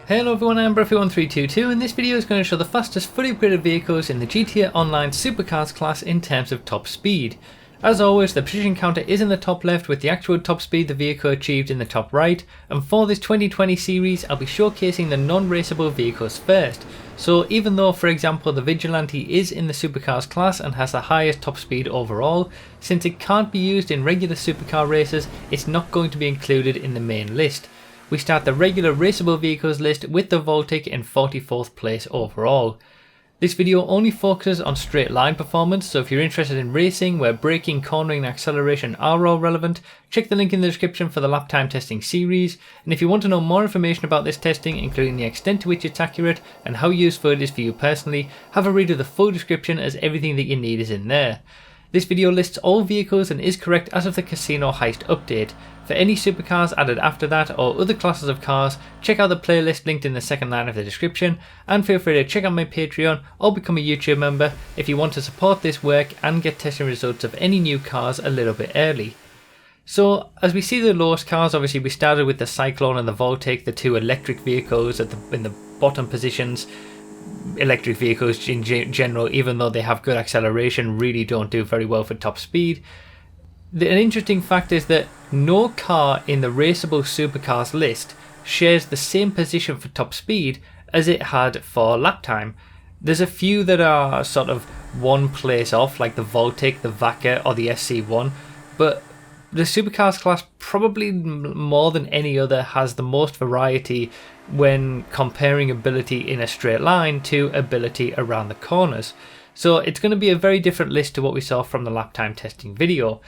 Hello everyone, I'm Brefi1322 and this video is going to show the fastest fully upgraded vehicles in the GTA Online Supercars class in terms of top speed. As always, the position counter is in the top left with the actual top speed the vehicle achieved in the top right, and for this 2020 series I'll be showcasing the non-raceable vehicles first. So even though, for example, the Vigilante is in the Supercars class and has the highest top speed overall, since it can't be used in regular supercar races, it's not going to be included in the main list. We start the regular raceable vehicles list with the Voltic in 44th place overall. This video only focuses on straight line performance, so if you're interested in racing where braking, cornering and acceleration are all relevant, check the link in the description for the lap time testing series, and if you want to know more information about this testing, including the extent to which it's accurate and how useful it is for you personally, have a read of the full description as everything that you need is in there. This video lists all vehicles and is correct as of the Casino Heist update. For any supercars added after that or other classes of cars, check out the playlist linked in the second line of the description, and feel free to check out my Patreon or become a YouTube member if you want to support this work and get testing results of any new cars a little bit early. So as we see the lowest cars, obviously we started with the Cyclone and the Voltic, the two electric vehicles in the bottom positions. Electric vehicles in general, even though they have good acceleration, really don't do very well for top speed. An interesting fact is that no car in the raceable supercars list shares the same position for top speed as it had for lap time. There's a few that are sort of one place off, like the Voltic, the Vaca or the SC1, but the supercars class probably more than any other has the most variety when comparing ability in a straight line to ability around the corners. So it's going to be a very different list to what we saw from the lap time testing video.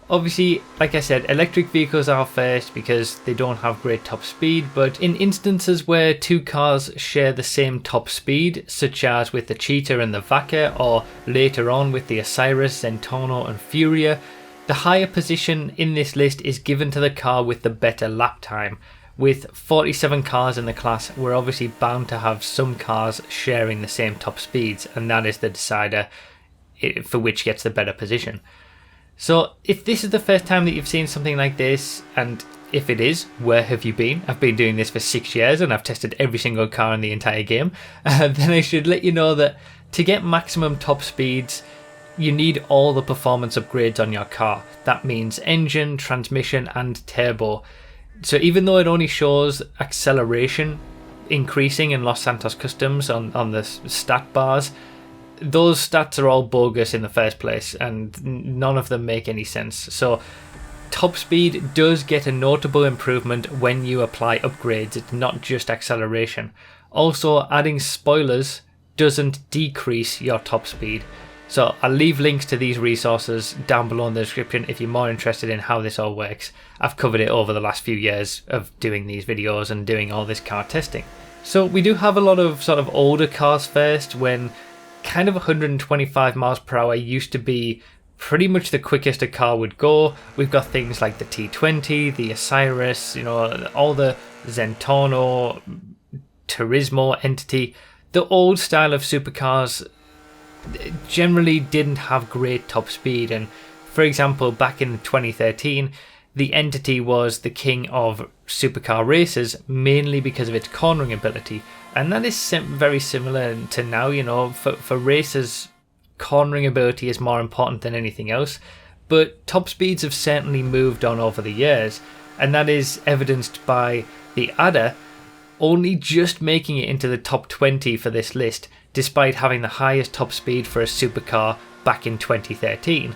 Obviously, like I said, electric vehicles are first because they don't have great top speed, but in instances where two cars share the same top speed, such as with the Cheetah and the Vaca, or later on with the Osiris, Zentorno and Furia, the higher position in this list is given to the car with the better lap time. With 47 cars in the class, we're obviously bound to have some cars sharing the same top speeds, and that is the decider for which gets the better position. So if this is the first time that you've seen something like this, and if it is, where have you been? I've been doing this for 6 years and I've tested every single car in the entire game, then I should let you know that to get maximum top speeds, you need all the performance upgrades on your car. That means engine, transmission and turbo. So even though it only shows acceleration increasing in Los Santos Customs on the stat bars, those stats are all bogus in the first place and none of them make any sense. So top speed does get a notable improvement when you apply upgrades. It's not just acceleration. Also, adding spoilers doesn't decrease your top speed. So I'll leave links to these resources down below in the description if you're more interested in how this all works. I've covered it over the last few years of doing these videos and doing all this car testing. So we do have a lot of sort of older cars first, when kind of 125 miles per hour used to be pretty much the quickest a car would go. We've got things like the T20, the Osiris, all the Zentorno, Turismo, Entity. The old style of supercars generally didn't have great top speed, and for example back in 2013 the Entity was the king of supercar races mainly because of its cornering ability, and that is very similar to now. For racers, cornering ability is more important than anything else, but top speeds have certainly moved on over the years, and that is evidenced by the Adder only just making it into the top 20 for this list, despite having the highest top speed for a supercar back in 2013.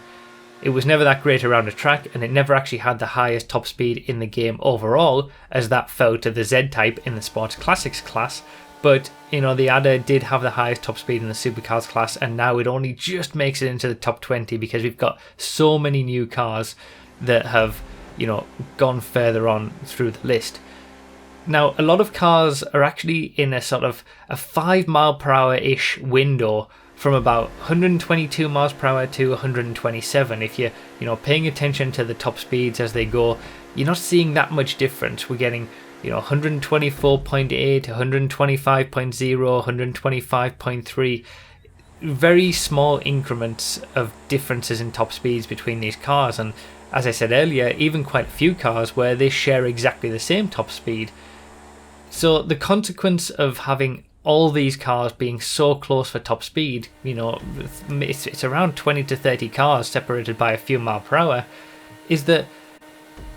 It was never that great around a track, and it never actually had the highest top speed in the game overall, as that fell to the Z-Type in the Sports Classics class. But, the Adder did have the highest top speed in the supercars class, and now it only just makes it into the top 20 because we've got so many new cars that have, gone further on through the list. Now, a lot of cars are actually in a sort of a 5 mile per hour-ish window from about 122 miles per hour to 127. If you're, paying attention to the top speeds as they go, you're not seeing that much difference. We're getting, 124.8, 125.0, 125.3. Very small increments of differences in top speeds between these cars, and as I said earlier, even quite a few cars where they share exactly the same top speed. So the consequence of having all these cars being so close for top speed, it's around 20 to 30 cars separated by a few miles per hour, is that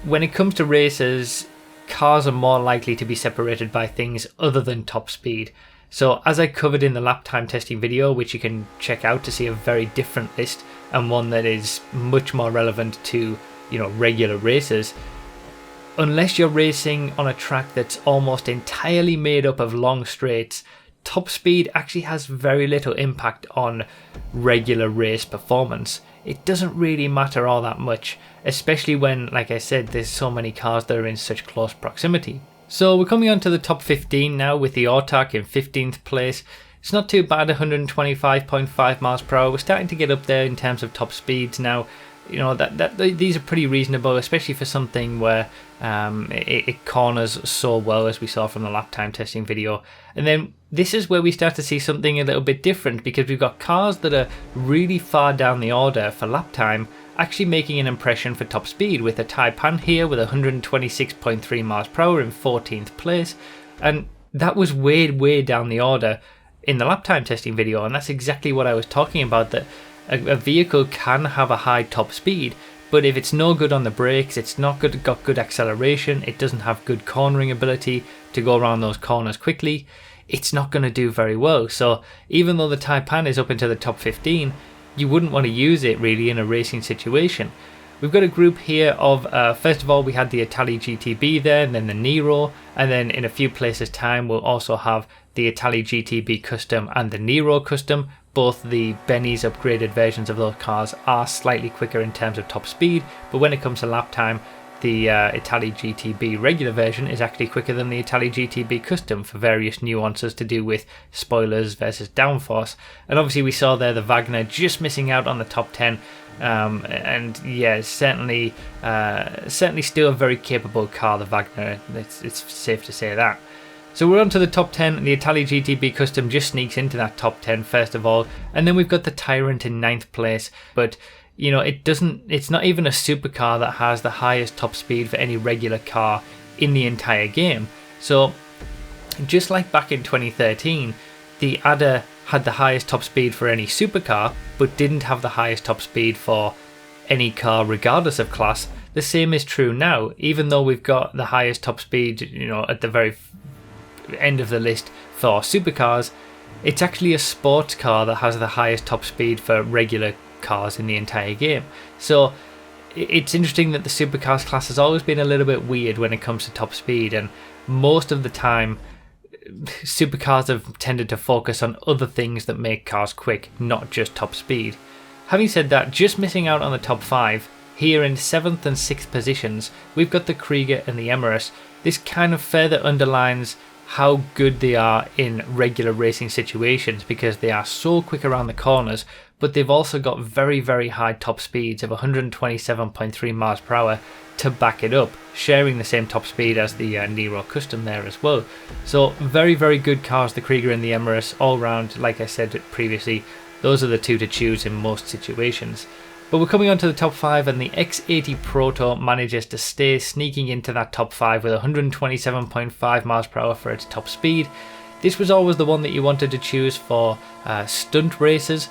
when it comes to races, cars are more likely to be separated by things other than top speed. So as I covered in the lap time testing video, which you can check out to see a very different list and one that is much more relevant to, regular races, unless you're racing on a track that's almost entirely made up of long straights, top speed actually has very little impact on regular race performance. It doesn't really matter all that much, especially when, like I said, there's so many cars that are in such close proximity. So we're coming on to the top 15 now with the Autark in 15th place. It's not too bad, 125.5 miles per hour. We're starting to get up there in terms of top speeds now. These are pretty reasonable, especially for something where it corners so well, as we saw from the lap time testing video. And then this is where we start to see something a little bit different, because we've got cars that are really far down the order for lap time actually making an impression for top speed, with a Taipan here with 126.3 miles per hour in 14th place. And that was way down the order in the lap time testing video, and that's exactly what I was talking about, that a vehicle can have a high top speed, but if it's no good on the brakes, it's not got good acceleration, it doesn't have good cornering ability to go around those corners quickly, it's not going to do very well. So even though the Taipan is up into the top 15, you wouldn't want to use it really in a racing situation. We've got a group here of, first of all, we had the Italy GTB there, and then the Nero, and then in a few places time we'll also have the Italy GTB Custom and the Nero Custom. Both the Benny's upgraded versions of those cars are slightly quicker in terms of top speed, but when it comes to lap time, the Italy GTB regular version is actually quicker than the Italy GTB Custom for various nuances to do with spoilers versus downforce. And obviously we saw there the Wagner just missing out on the top 10, and yeah, certainly still a very capable car, the Wagner. It's safe to say that. So we're on to the top 10. The Italy GTB Custom just sneaks into that top 10 first of all, and then we've got the Tyrant in 9th place. But it's not even a supercar that has the highest top speed for any regular car in the entire game. So just like back in 2013, the Adder had the highest top speed for any supercar, but didn't have the highest top speed for any car regardless of class. The same is true now, even though we've got the highest top speed, at the very end of the list for supercars. It's actually a sports car that has the highest top speed for regular cars in the entire game. So it's interesting that the supercars class has always been a little bit weird when it comes to top speed, and most of the time supercars have tended to focus on other things that make cars quick, not just top speed. Having said that, just missing out on the top 5, here in 7th and 6th positions, we've got the Krieger and the Emirates. This kind of further underlines how good they are in regular racing situations, because they are so quick around the corners, but they've also got very high top speeds of 127.3 miles per hour to back it up, sharing the same top speed as the Nero Custom there as well. So very good cars, the Krieger and the Emirates, all round. Like I said previously, those are the two to choose in most situations. But we're coming on to the top 5, and the X80 Proto manages to stay sneaking into that top 5 with 127.5 miles per hour for its top speed. This was always the one that you wanted to choose for stunt races.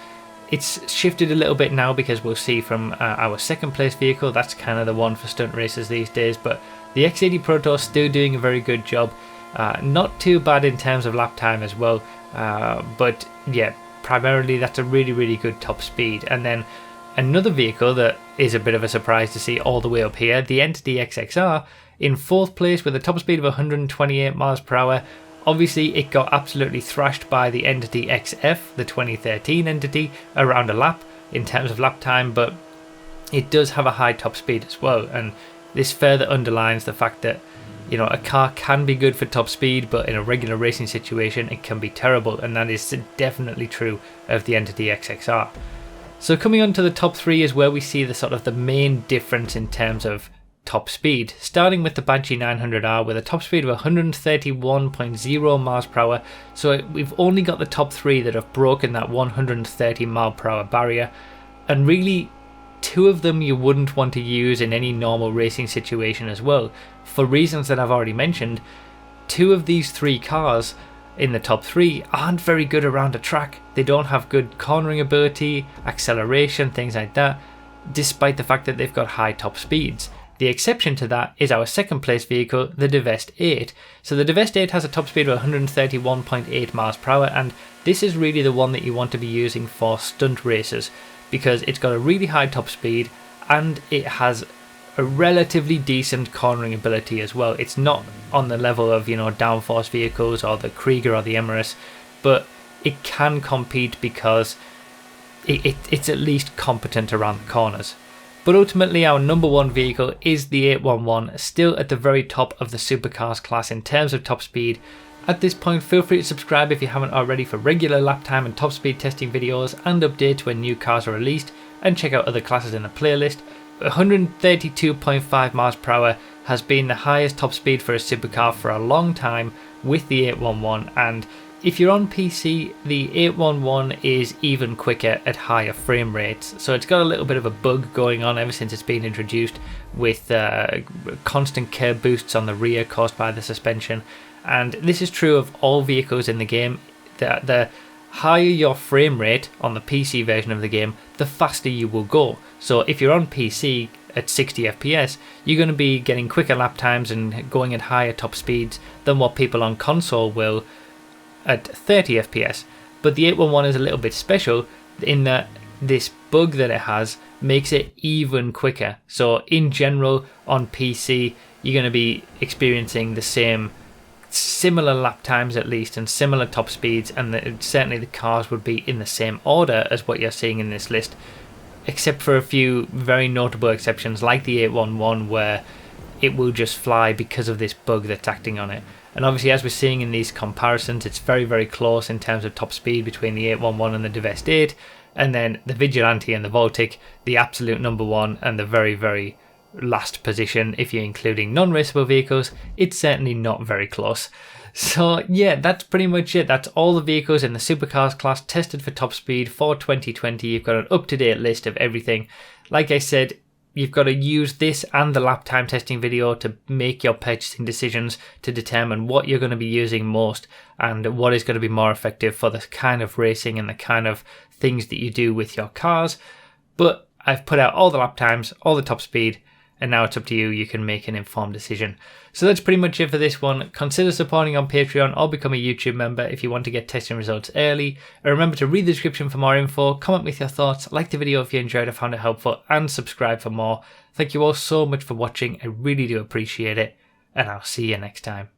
It's shifted a little bit now, because we'll see from our second place vehicle, that's kind of the one for stunt races these days. But the X80 Proto is still doing a very good job. Not too bad in terms of lap time as well. But yeah, primarily that's a really good top speed. And then another vehicle that is a bit of a surprise to see all the way up here, the Entity XXR, in 4th place with a top speed of 128 miles per hour. Obviously, it got absolutely thrashed by the Entity XF, the 2013 Entity, around a lap in terms of lap time, but it does have a high top speed as well. And this further underlines the fact that, a car can be good for top speed, but in a regular racing situation, it can be terrible. And that is definitely true of the Entity XXR. So coming on to the top 3 is where we see the main difference in terms of top speed, starting with the Banshee 900R with a top speed of 131.0 miles per hour. So we've only got the top 3 that have broken that 130 mile per hour barrier, and really 2 of them you wouldn't want to use in any normal racing situation as well, for reasons that I've already mentioned. two of these three cars in the top three aren't very good around a track. They don't have good cornering ability, acceleration, things like that, despite the fact that they've got high top speeds. The exception to that is our second place vehicle, the Devest 8. So the Devest 8 has a top speed of 131.8 miles per hour, and this is really the one that you want to be using for stunt races, because it's got a really high top speed and it has a relatively decent cornering ability as well. It's not on the level of, downforce vehicles or the Krieger or the Emirates, but it can compete because it's at least competent around the corners. But ultimately our number one vehicle is the 811, still at the very top of the Supercars class in terms of top speed. At this point, feel free to subscribe if you haven't already for regular lap time and top speed testing videos and updates when new cars are released, and check out other classes in the playlist. 132.5 miles per hour has been the highest top speed for a supercar for a long time with the 811, and if you're on PC, the 811 is even quicker at higher frame rates. So it's got a little bit of a bug going on ever since it's been introduced, with constant kerb boosts on the rear caused by the suspension, and this is true of all vehicles in the game. The higher your frame rate on the PC version of the game, the faster you will go. So if you're on PC at 60 FPS, you're going to be getting quicker lap times and going at higher top speeds than what people on console will at 30 FPS. But the 811 is a little bit special in that this bug that it has makes it even quicker. So in general on PC, you're going to be experiencing the similar lap times at least, and similar top speeds, and certainly the cars would be in the same order as what you're seeing in this list, except for a few very notable exceptions like the 811, where it will just fly because of this bug that's acting on it. And obviously, as we're seeing in these comparisons, it's very, very close in terms of top speed between the 811 and the Devest 8, and then the Vigilante and the Voltic, the absolute number one and the very, very last position. If you're including non-raceable vehicles, it's certainly not very close. So yeah, that's pretty much it. That's all the vehicles in the Supercars class tested for top speed for 2020. You've got an up-to-date list of everything. Like I said, you've got to use this and the lap time testing video to make your purchasing decisions, to determine what you're going to be using most and what is going to be more effective for the kind of racing and the kind of things that you do with your cars. But I've put out all the lap times, all the top speed, and now it's up to you. You can make an informed decision. So that's pretty much it for this one. Consider supporting on Patreon or become a YouTube member if you want to get testing results early. And remember to read the description for more info, comment with your thoughts, like the video if you enjoyed or found it helpful, and subscribe for more. Thank you all so much for watching. I really do appreciate it, and I'll see you next time.